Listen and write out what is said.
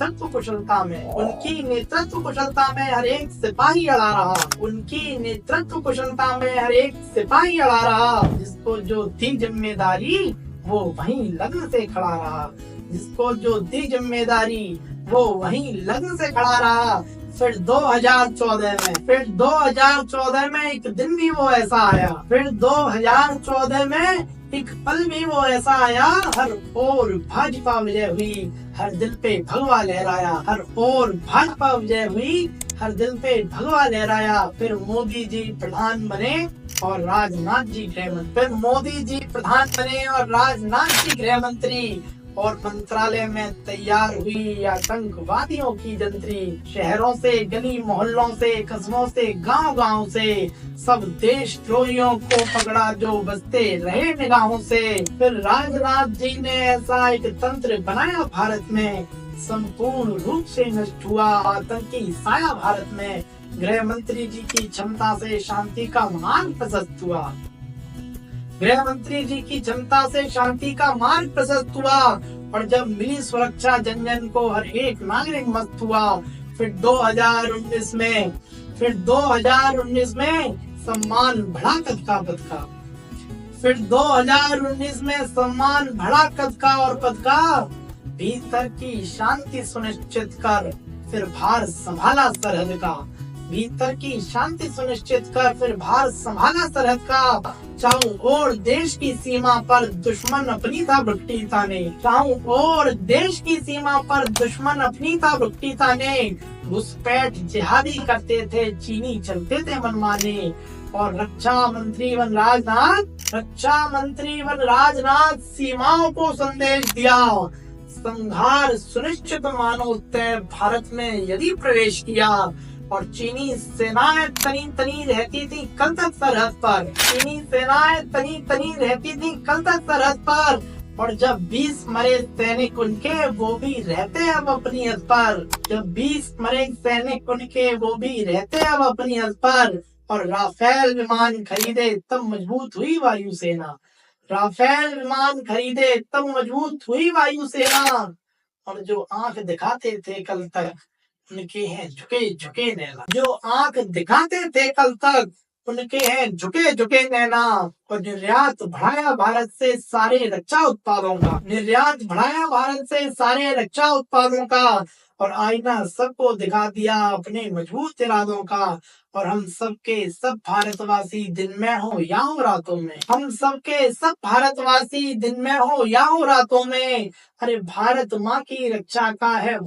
नेतृत्व कुशलता में, उनकी नेतृत्व कुशलता में हर एक सिपाही अड़ा रहा। उनकी नेतृत्व कुशलता में हर एक सिपाही अड़ा रहा। जिसको जो थी जिम्मेदारी वो वहीं लगन से खड़ा रहा। जिसको जो थी जिम्मेदारी वो वहीं लगन से खड़ा रहा। फिर 2014 में एक दिन भी वो ऐसा आया। फिर 2014 में एक पल भी वो ऐसा आया। हर ओर भाजपा विजय हुई, हर दिल पे भगवा लहराया। हर ओर भाजपा विजय हुई, हर दिल पे भगवा लहराया। फिर मोदी जी प्रधान बने और राजनाथ जी गृहमंत्री। फिर मोदी जी प्रधान बने और राजनाथ जी गृहमंत्री। और मंत्रालय में तैयार हुई आतंकवादियों की जंत्री। शहरों से, गली मोहल्लों से, कस्बों से, गांव-गांव से सब देशद्रोहियों को पकड़ा जो बसते रहे निगाहों से। फिर राजनाथ जी ने ऐसा एक तंत्र बनाया भारत में, संपूर्ण रूप से नष्ट हुआ आतंकी साया भारत में। गृह मंत्री जी की क्षमता से शांति का मार्ग प्रशस्त हुआ। गृह मंत्री जी की क्षमता से शांति का मार्ग प्रशस्त हुआ। और जब मिली सुरक्षा, जन जन को हर एक नागरिक मस्त हुआ। फिर 2019 में सम्मान बढ़ा कद का पद का। फिर 2019 में सम्मान बढ़ा कद का और पद का। भीतर की शांति सुनिश्चित कर फिर भार संभाला सरहद का। भीतर की शांति सुनिश्चित कर फिर भार संभाला सरहद का। चारों ओर देश की सीमा पर दुश्मन अपनी था भुट्टी ताने। चारों ओर देश की सीमा पर दुश्मन अपनी था भुट्टी ताने। घुसपैठ जिहादी करते थे, चीनी चलते थे मनमाने। और रक्षा मंत्री वन राजनाथ सीमाओं को संदेश दिया। संहार सुनिश्चित मानो तय भारत में यदि प्रवेश किया। और चीनी सेनाएं तनी रहती थी कल तक सरहद पर। चीनी सेनाएं तनी रहती थी कल तक सरहद पर। और जब 20 मरे सैनिक उनके वो भी रहते अब अपनी हद पर। जब 20 मरे सैनिक उनके वो भी रहते अब अपनी हद पर। और राफेल विमान खरीदे तब मजबूत हुई वायुसेना। राफेल विमान खरीदे तब मजबूत हुई वायुसेना। और जो आंख दिखाते थे कल तक उनके हैं झुके नैना। जो आंख दिखाते थे कल तक उनके हैं झुके नैना। और निर्यात बढ़ाया भारत से सारे रक्षा उत्पादों का। निर्यात बढ़ाया भारत से सारे रक्षा उत्पादों का। और आईना सबको दिखा दिया अपने मजबूत इरादों का। और हम सबके सब भारतवासी दिन में हो या हो रातों में। हम सबके सब भारतवासी दिन में हो या हो रातों में। अरे भारत माँ की रक्षा का है